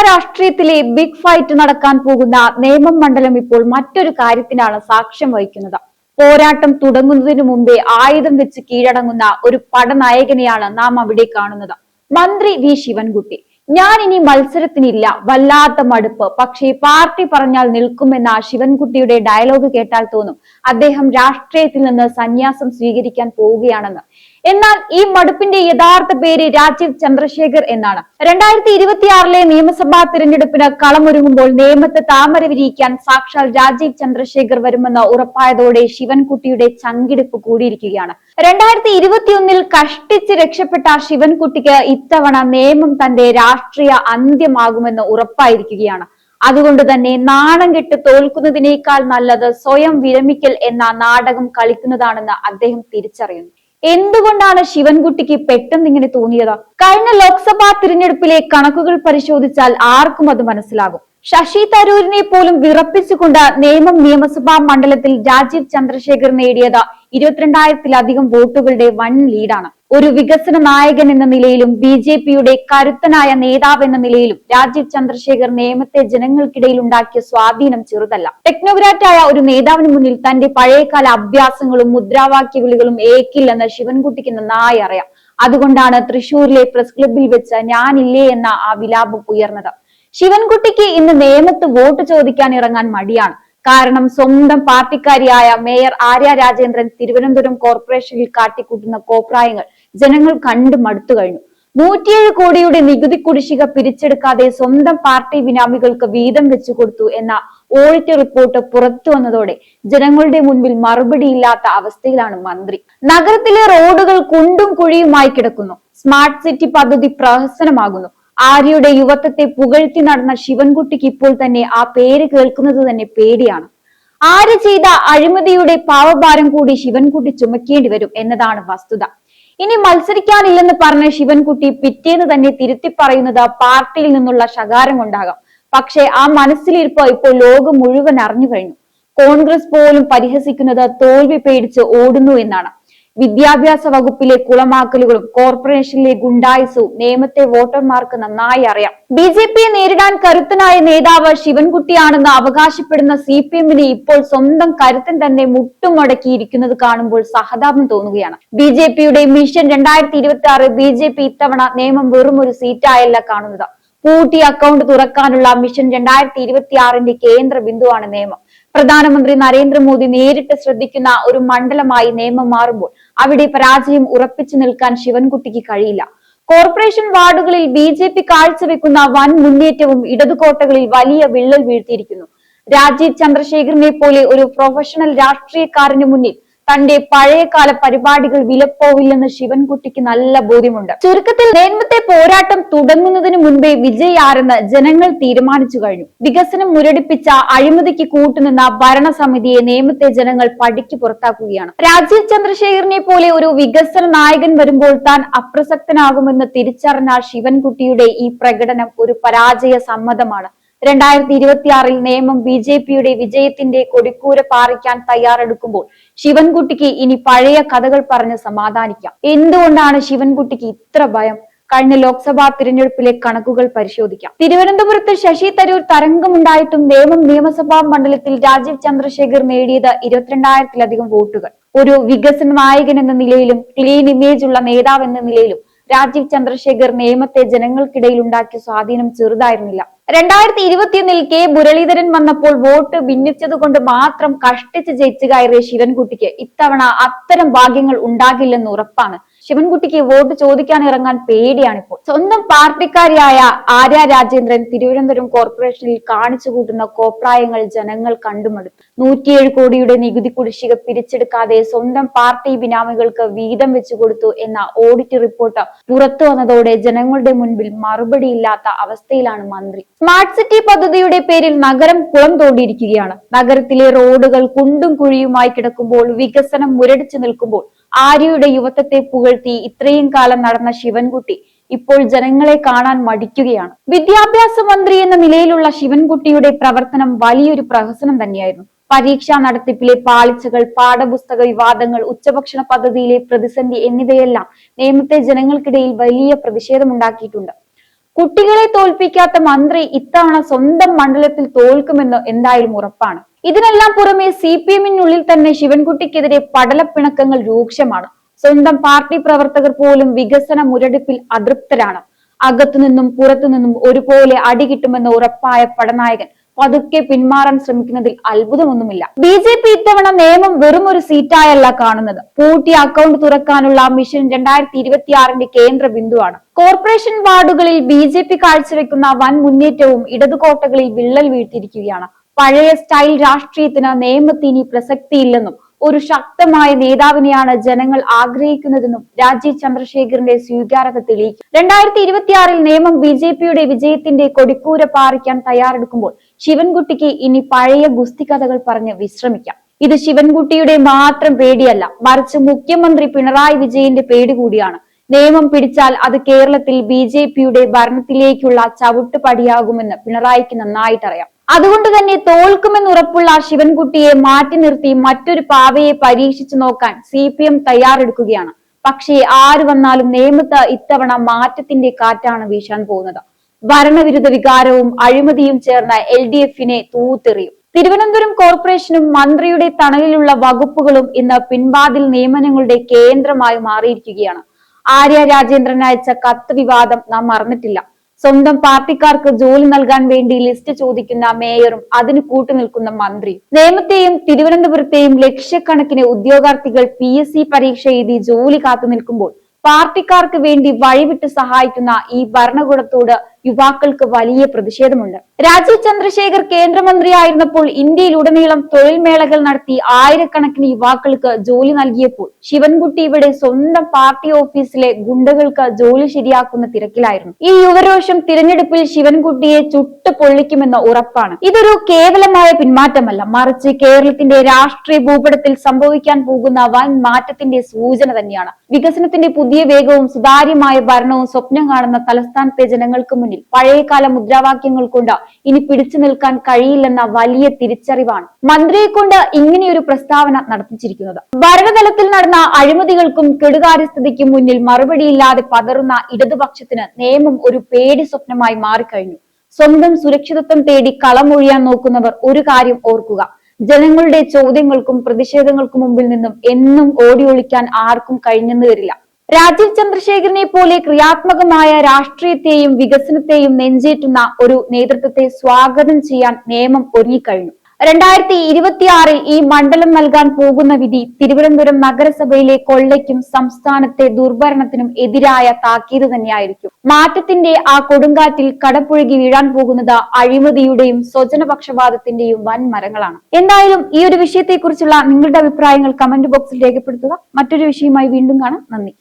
രാഷ്ട്രീയത്തിലെ big fight നടക്കാൻ പോകുന്ന നേമം മണ്ഡലം ഇപ്പോൾ മറ്റൊരു കാര്യത്തിനാണ് സാക്ഷ്യം വഹിക്കുന്നത്. പോരാട്ടം തുടങ്ങുന്നതിനു മുമ്പേ ആയുധം വെച്ച് കീഴടങ്ങുന്ന ഒരു പടനായകനെയാണ് നാം അവിടെ കാണുന്നത്. മന്ത്രി വി ശിവൻകുട്ടി. ഞാൻ ഇനി മത്സരത്തിനില്ല, വല്ലാത്ത മടുപ്പ്, പക്ഷേ പാർട്ടി പറഞ്ഞാൽ നിൽക്കുമെന്ന ശിവൻകുട്ടിയുടെ ഡയലോഗ് കേട്ടാൽ തോന്നും അദ്ദേഹം രാഷ്ട്രീയത്തിൽ നിന്ന് സന്യാസം സ്വീകരിക്കാൻ പോവുകയാണെന്ന്. എന്നാൽ ഈ മടുപ്പിന്റെ യഥാർത്ഥ പേര് രാജീവ് ചന്ദ്രശേഖർ എന്നാണ്. 2026 നിയമസഭാ തിരഞ്ഞെടുപ്പിന് കളമൊരുങ്ങുമ്പോൾ നേമത്ത് താമര വിരിയിക്കാൻ സാക്ഷാൽ രാജീവ് ചന്ദ്രശേഖർ വരുമെന്ന് ഉറപ്പായതോടെ ശിവൻകുട്ടിയുടെ ചങ്കിടിപ്പ് കൂടിയിരിക്കുകയാണ്. 2021 കഷ്ടിച്ച് രക്ഷപ്പെട്ട ശിവൻകുട്ടിക്ക് ഇത്തവണ നേമം തന്റെ രാഷ്ട്രീയ അന്ത്യമാകുമെന്ന് ഉറപ്പായിരിക്കുകയാണ്. അതുകൊണ്ട് തന്നെ നാണം കെട്ട് തോൽക്കുന്നതിനേക്കാൾ നല്ലത് സ്വയം വിരമിക്കൽ എന്ന നാടകം കളിക്കുന്നതാണെന്ന് അദ്ദേഹം തിരിച്ചറിയുന്നു. എന്തുകൊണ്ടാണ് ശിവൻകുട്ടിക്ക് പെട്ടെന്ന് ഇങ്ങനെ തോന്നിയത്? കഴിഞ്ഞ ലോക്സഭാ തിരഞ്ഞെടുപ്പിലെ കണക്കുകൾ പരിശോധിച്ചാൽ ആർക്കും അത് മനസ്സിലാകും. ശശി തരൂരിനെ പോലും വിറപ്പിച്ചുകൊണ്ട് നേമം നിയമസഭാ മണ്ഡലത്തിൽ രാജീവ് ചന്ദ്രശേഖർ നേടിയത് 22,000-ലധികം വോട്ടുകളുടെ വൻ ലീഡാണ്. ഒരു വികസന നായകൻ എന്ന നിലയിലും BJPയുടെ കരുത്തനായ നേതാവ് എന്ന നിലയിലും രാജീവ് ചന്ദ്രശേഖർ നേമത്തെ ജനങ്ങൾക്കിടയിൽ ഉണ്ടാക്കിയ സ്വാധീനം ചെറുതല്ല. ടെക്നോക്രാറ്റായ ഒരു നേതാവിന് മുന്നിൽ തന്റെ പഴയകാല അഭ്യാസങ്ങളും മുദ്രാവാക്യ വിളികളും ഏക്കില്ലെന്ന് ശിവൻകുട്ടിക്ക് നന്നായി അറിയാം. അതുകൊണ്ടാണ് തൃശൂരിലെ പ്രസ് ക്ലബിൽ വെച്ച് ഞാനില്ലേ എന്ന ആ വിലാപം ഉയർന്നത്. ശിവൻകുട്ടിക്ക് ഇന്ന് നേമത്ത് വോട്ട് ചോദിക്കാൻ ഇറങ്ങാൻ മടിയാണ്. കാരണം സ്വന്തം പാർട്ടിക്കാരിയായ മേയർ ആര്യ രാജേന്ദ്രൻ തിരുവനന്തപുരം കോർപ്പറേഷനിൽ കാട്ടിക്കൂട്ടുന്ന കോപ്രായങ്ങൾ ജനങ്ങൾ കണ്ടു മടുത്തു കഴിഞ്ഞു. 107 കോടിയുടെ നികുതി കുടിശ്ശിക പിരിച്ചെടുക്കാതെ സ്വന്തം പാർട്ടി ബിനാമികൾക്ക് വീതം വെച്ചു കൊടുത്തു എന്ന ഓഡിറ്റ് റിപ്പോർട്ട് പുറത്തു വന്നതോടെ ജനങ്ങളുടെ മുൻപിൽ മറുപടിയില്ലാത്ത അവസ്ഥയിലാണ് മന്ത്രി. നഗരത്തിലെ റോഡുകൾ കുണ്ടും കുഴിയുമായി കിടക്കുന്നു. സ്മാർട്ട് സിറ്റി പദ്ധതി പ്രഹസനമാകുന്നു. ആര്യയുടെ യുവത്വത്തെ പുകഴ്ത്തി നടന്ന ശിവൻകുട്ടിക്ക് ഇപ്പോൾ തന്നെ ആ പേര് കേൾക്കുന്നത് തന്നെ പേടിയാണ്. ആര്യ ചെയ്ത അഴിമതിയുടെ പാവഭാരം കൂടി ശിവൻകുട്ടി ചുമക്കേണ്ടി വരും എന്നതാണ് വസ്തുത. ഇനി മത്സരിക്കാനില്ലെന്ന് പറഞ്ഞ ശിവൻകുട്ടി പിറ്റേന്ന് തന്നെ തിരുത്തി പറയുന്നത് പാർട്ടിയിൽ നിന്നുള്ള ശകാരം കൊണ്ടാകാം. പക്ഷെ ആ മനസ്സിലിരിപ്പ് ഇപ്പോൾ ലോകം മുഴുവൻ അറിഞ്ഞു കഴിഞ്ഞു. കോൺഗ്രസ് പോലും പരിഹസിക്കുന്നത് തോൽവി പേടിച്ച് ഓടുന്നു എന്നാണ്. വിദ്യാഭ്യാസ വകുപ്പിലെ കുളമാക്കലുകളും കോർപ്പറേഷനിലെ ഗുണ്ടായിസവും നേമത്തെ വോട്ടർമാർക്ക് നന്നായി അറിയാം. BJPയെ നേരിടാൻ കരുത്തനായ നേതാവ് ശിവൻകുട്ടിയാണെന്ന് അവകാശപ്പെടുന്ന CPMന് ഇപ്പോൾ സ്വന്തം കരുത്തൻ തന്നെ മുട്ടുമടക്കിയിരിക്കുന്നത് കാണുമ്പോൾ സഹതാപം തോന്നുകയാണ്. BJPയുടെ മിഷൻ 2026 BJP ഇത്തവണ നേമം വെറും ഒരു സീറ്റായല്ല കാണുന്നത്. പൂട്ടിയ അക്കൗണ്ട് തുറക്കാനുള്ള മിഷൻ 2026 കേന്ദ്ര ബിന്ദുവാണ് നേമം. പ്രധാനമന്ത്രി നരേന്ദ്രമോദി നേരിട്ട് ശ്രദ്ധിക്കുന്ന ഒരു മണ്ഡലമായി നേമം മാറുമ്പോൾ അവിടെ പരാജയം ഉറപ്പിച്ചു നിൽക്കാൻ ശിവൻകുട്ടിക്ക് കഴിയില്ല. കോർപ്പറേഷൻ വാർഡുകളിൽ BJP കാഴ്ചവെക്കുന്ന വൻ മുന്നേറ്റവും ഇടതുകോട്ടകളിൽ വലിയ വിള്ളൽ വീഴ്ത്തിയിരിക്കുന്നു. രാജീവ് ചന്ദ്രശേഖറിനെ പോലെ ഒരു പ്രൊഫഷണൽ രാഷ്ട്രീയക്കാരന് മുന്നിൽ തന്റെ പഴയകാല പരിപാടികൾ വിലപ്പോവില്ലെന്ന് ശിവൻകുട്ടിക്ക് നല്ല ബോധ്യമുണ്ട്. ചുരുക്കത്തിൽ നേമത്തെ പോരാട്ടം തുടങ്ങുന്നതിന് മുൻപേ വിജയ് ആരെന്ന് ജനങ്ങൾ തീരുമാനിച്ചു കഴിഞ്ഞു. വികസനം മുരടിപ്പിച്ച അഴിമതിക്ക് കൂട്ടുനിന്ന ഭരണസമിതിയെ നേമത്തെ ജനങ്ങൾ പടിക്ക് പുറത്താക്കുകയാണ്. രാജീവ് ചന്ദ്രശേഖറിനെ പോലെ ഒരു വികസന നായകൻ വരുമ്പോൾ താൻ അപ്രസക്തനാകുമെന്ന് തിരിച്ചറിഞ്ഞ ശിവൻകുട്ടിയുടെ ഈ പ്രകടനം ഒരു പരാജയ സമ്മതമാണ്. 2026 നേമം BJPയുടെ വിജയത്തിന്റെ കൊടിക്കൂര പാറിക്കാൻ തയ്യാറെടുക്കുമ്പോൾ ശിവൻകുട്ടിക്ക് ഇനി പഴയ കഥകൾ പറഞ്ഞ് സമാധാനിക്കാം. എന്തുകൊണ്ടാണ് ശിവൻകുട്ടിക്ക് ഇത്ര ഭയം? കഴിഞ്ഞ ലോക്സഭാ തിരഞ്ഞെടുപ്പിലെ കണക്കുകൾ പരിശോധിക്കാം. തിരുവനന്തപുരത്ത് ശശി തരൂർ തരംഗമുണ്ടായിട്ടും നേമം നിയമസഭാ മണ്ഡലത്തിൽ രാജീവ് ചന്ദ്രശേഖർ നേടിയത് 22,000-ലധികം വോട്ടുകൾ. ഒരു വികസന നായകൻ എന്ന നിലയിലും ക്ലീൻ ഇമേജ് ഉള്ള നേതാവ് എന്ന നിലയിലും രാജീവ് ചന്ദ്രശേഖർ നേമത്തെ ജനങ്ങൾക്കിടയിൽ ഉണ്ടാക്കിയ സ്വാധീനം ചെറുതായിരുന്നില്ല. 2021 K മുരളീധരൻ വന്നപ്പോൾ വോട്ട് ഭിന്നിച്ചതുകൊണ്ട് മാത്രം കഷ്ടിച്ച് ജയിച്ചു കയറിയ ശിവൻകുട്ടിക്ക് ഇത്തവണ അത്തരം ഭാഗ്യങ്ങൾ ഉണ്ടാകില്ലെന്ന് ഉറപ്പാണ്. ശിവൻകുട്ടിക്ക് വോട്ട് ചോദിക്കാൻ ഇറങ്ങാൻ പേടിയാണിപ്പോൾ. സ്വന്തം പാർട്ടിക്കാരിയായ ആര്യ രാജേന്ദ്രൻ തിരുവനന്തപുരം കോർപ്പറേഷനിൽ കാണിച്ചു കൂട്ടുന്ന കോപ്രായങ്ങൾ ജനങ്ങൾ കണ്ടുമടുത്തു. 107 കോടിയുടെ നികുതി കുടിശ്ശിക പിരിച്ചെടുക്കാതെ സ്വന്തം പാർട്ടി ബിനാമികൾക്ക് വീതം വെച്ചു കൊടുത്തു എന്ന ഓഡിറ്റ് റിപ്പോർട്ട് പുറത്തു വന്നതോടെ ജനങ്ങളുടെ മുൻപിൽ മറുപടിയില്ലാത്ത അവസ്ഥയിലാണ് മന്ത്രി. സ്മാർട്ട് സിറ്റി പദ്ധതിയുടെ പേരിൽ നഗരം കുളം തോണ്ടിയിരിക്കുകയാണ്. നഗരത്തിലെ റോഡുകൾ കുണ്ടും കുഴിയുമായി കിടക്കുമ്പോൾ, വികസനം മുരടിച്ചു നിൽക്കുമ്പോൾ ആര്യയുടെ യുവത്വത്തെ പുകഴ്ത്തി ഇത്രയും കാലം നടന്ന ശിവൻകുട്ടി ഇപ്പോൾ ജനങ്ങളെ കാണാൻ മടിക്കുകയാണ്. വിദ്യാഭ്യാസ മന്ത്രി എന്ന നിലയിലുള്ള ശിവൻകുട്ടിയുടെ പ്രവർത്തനം വലിയൊരു പ്രഹസനം തന്നെയായിരുന്നു. പരീക്ഷാ നടത്തിപ്പിലെ പാളിച്ചകൾ, പാഠപുസ്തക വിവാദങ്ങൾ, ഉച്ചഭക്ഷണ പദ്ധതിയിലെ പ്രതിസന്ധി എന്നിവയെല്ലാം നേമത്തെ ജനങ്ങൾക്കിടയിൽ വലിയ പ്രതിഷേധമുണ്ടാക്കിയിട്ടുണ്ട്. കുട്ടികളെ തോൽപ്പിക്കാത്ത മന്ത്രി ഇത്തവണ സ്വന്തം മണ്ഡലത്തിൽ തോൽക്കുമെന്ന് എന്തായാലും ഉറപ്പാണ്. ഇതിനെല്ലാം പുറമെ CPM-നുള്ളിൽ തന്നെ ശിവൻകുട്ടിക്കെതിരെ പടലപ്പിണക്കങ്ങൾ രൂക്ഷമാണ്. സ്വന്തം പാർട്ടി പ്രവർത്തകർ പോലും വികസന മുരടിപ്പിൽ അതൃപ്തരാണ്. അകത്തുനിന്നും പുറത്തുനിന്നും ഒരുപോലെ അടികിട്ടുമെന്ന് ഉറപ്പായ പടനായകൻ പതുക്കെ പിന്മാറാൻ ശ്രമിക്കുന്നതിൽ അത്ഭുതമൊന്നുമില്ല. BJP ഇത്തവണ നിയമം വെറും ഒരു സീറ്റായല്ല കാണുന്നത്, പൂട്ടിയ അക്കൗണ്ട് തുറക്കാനുള്ള മിഷൻ 2026 കേന്ദ്ര ബിന്ദുവാണ്. കോർപ്പറേഷൻ വാർഡുകളിൽ BJP കാഴ്ചവെക്കുന്ന വൻ മുന്നേറ്റവും ഇടതുകോട്ടകളിൽ വിള്ളൽ വീഴ്ത്തിയിരിക്കുകയാണ്. പഴയ സ്റ്റൈൽ രാഷ്ട്രീയത്തിന് നിയമത്തിന് പ്രസക്തിയില്ലെന്നും ഒരു ശക്തമായ നേതാവിനെയാണ് ജനങ്ങൾ ആഗ്രഹിക്കുന്നതെന്നും രാജീവ് ചന്ദ്രശേഖറിന്റെ സ്വീകാര്യത തെളിയിക്കും. 2026 നിയമം BJPയുടെ വിജയത്തിന്റെ കൊടിക്കൂര പാറിക്കാൻ തയ്യാറെടുക്കുമ്പോൾ ശിവൻകുട്ടിക്ക് ഇനി പഴയ ഗുസ്തി കഥകൾ പറഞ്ഞ് വിശ്രമിക്കാം. ഇത് ശിവൻകുട്ടിയുടെ മാത്രം പേടിയല്ല, മറിച്ച് മുഖ്യമന്ത്രി പിണറായി വിജയന്റെ പേടി കൂടിയാണ്. നിയമം പിടിച്ചാൽ അത് കേരളത്തിൽ BJPയുടെ ഭരണത്തിലേക്കുള്ള ചവിട്ടുപടിയാകുമെന്ന് പിണറായിക്ക് നന്നായിട്ടറിയാം. അതുകൊണ്ട് തന്നെ തോൽക്കുമെന്ന് ഉറപ്പുള്ള ശിവൻകുട്ടിയെ മാറ്റി നിർത്തി മറ്റൊരു പാവയെ പരീക്ഷിച്ചു നോക്കാൻ CPM തയ്യാറെടുക്കുകയാണ്. പക്ഷേ ആര് വന്നാലും നേമത്ത് ഇത്തവണ മാറ്റത്തിന്റെ കാറ്റാണ് വീശാൻ പോകുന്നത്. ഭരണവിരുദ്ധ വികാരവും അഴിമതിയും ചേർന്ന LDF-നെ തൂത്തെറിയും. തിരുവനന്തപുരം കോർപ്പറേഷനും മന്ത്രിയുടെ തണലിലുള്ള വകുപ്പുകളും ഇന്ന് പിൻവാതിൽ നിയമനങ്ങളുടെ കേന്ദ്രമായി മാറിയിരിക്കുകയാണ്. ആര്യ രാജേന്ദ്രൻ അയച്ച കത്ത് വിവാദം നാം മറന്നിട്ടില്ല. സ്വന്തം പാർട്ടിക്കാർക്ക് ജോലി നൽകാൻ വേണ്ടി ലിസ്റ്റ് ചോദിക്കുന്ന മേയറും അതിന് കൂട്ടുനിൽക്കുന്ന മന്ത്രിയും. നേമത്തെയും തിരുവനന്തപുരത്തെയും ലക്ഷക്കണക്കിന് ഉദ്യോഗാർത്ഥികൾ PSC പരീക്ഷ എഴുതി ജോലി കാത്തു നിൽക്കുമ്പോൾ പാർട്ടിക്കാർക്ക് വേണ്ടി വഴിവിട്ട് സഹായിക്കുന്ന ഈ ഭരണകൂടത്തോട് യുവാക്കൾക്ക് വലിയ പ്രതിഷേധമുണ്ട്. രാജീവ് ചന്ദ്രശേഖർ കേന്ദ്രമന്ത്രിയായിരുന്നപ്പോൾ ഇന്ത്യയിലുടനീളം തൊഴിൽ മേളകൾ നടത്തി ആയിരക്കണക്കിന് യുവാക്കൾക്ക് ജോലി നൽകിയപ്പോൾ ശിവൻകുട്ടി ഇവിടെ സ്വന്തം പാർട്ടി ഓഫീസിലെ ഗുണ്ടകൾക്ക് ജോലി ശരിയാക്കുന്ന തിരക്കിലായിരുന്നു. ഈ യുവരോഷം തിരഞ്ഞെടുപ്പിൽ ശിവൻകുട്ടിയെ ചുട്ടു പൊള്ളിക്കുമെന്ന് ഉറപ്പാണ്. ഇതൊരു കേവലമായ പിന്മാറ്റമല്ല, മറിച്ച് കേരളത്തിന്റെ രാഷ്ട്രീയ ഭൂപടത്തിൽ സംഭവിക്കാൻ പോകുന്ന വൻ മാറ്റത്തിന്റെ സൂചന തന്നെയാണ്. വികസനത്തിന്റെ പുതിയ വേഗവും സുതാര്യമായ ഭരണവും സ്വപ്നം കാണുന്ന തലസ്ഥാനത്തെ ജനങ്ങൾക്ക് മുന്നിൽ പഴയകാല മുദ്രാവാക്യങ്ങൾ കൊണ്ട് ഇനി പിടിച്ചു നിൽക്കാൻ കഴിയില്ലെന്ന വലിയ തിരിച്ചറിവാണ് മന്ത്രിയെ കൊണ്ട് ഇങ്ങനെയൊരു പ്രസ്താവന നടത്തിച്ചിരിക്കുന്നത്. ഭരണതലത്തിൽ നടന്ന അഴിമതികൾക്കും കെടുകാര്യസ്ഥതയ്ക്കും മുന്നിൽ മറുപടിയില്ലാതെ പതറുന്ന ഇടതുപക്ഷത്തിന് നിയമം ഒരു പേടി സ്വപ്നമായി മാറിക്കഴിഞ്ഞു. സ്വന്തം സുരക്ഷിതത്വം തേടി കളമൊഴിയാൻ നോക്കുന്നവർ ഒരു കാര്യം ഓർക്കുക, ജനങ്ങളുടെ ചോദ്യങ്ങൾക്കും പ്രതിഷേധങ്ങൾക്കും മുമ്പിൽ നിന്നും എന്നും ഓടിയൊളിക്കാൻ ആർക്കും കഴിഞ്ഞെന്ന് വരില്ല. രാജീവ് ചന്ദ്രശേഖരനെ പോലെ ക്രിയാത്മകമായ രാഷ്ട്രീയത്തെയും വികസനത്തെയും നെഞ്ചേറ്റുന്ന ഒരു നേതൃത്വത്തെ സ്വാഗതം ചെയ്യാൻ നിയമം ഒരുങ്ങിക്കഴിഞ്ഞു. 2026 ഈ മണ്ഡലം നൽകാൻ പോകുന്ന വിധി തിരുവനന്തപുരം നഗരസഭയിലെ കൊള്ളയ്ക്കും സംസ്ഥാനത്തെ ദുർഭരണത്തിനും എതിരായ താക്കീത് തന്നെയായിരിക്കും. മാറ്റത്തിന്റെ ആ കൊടുങ്കാറ്റിൽ കടപുഴകി വീഴാൻ പോകുന്നത് അഴിമതിയുടെയും സ്വജനപക്ഷപാതത്തിന്റെയും വൻ മരങ്ങളാണ്. എന്തായാലും ഈ ഒരു വിഷയത്തെക്കുറിച്ചുള്ള നിങ്ങളുടെ അഭിപ്രായങ്ങൾ കമന്റ് ബോക്സിൽ രേഖപ്പെടുത്തുക. മറ്റൊരു വിഷയമായി വീണ്ടും കാണാം. നന്ദി.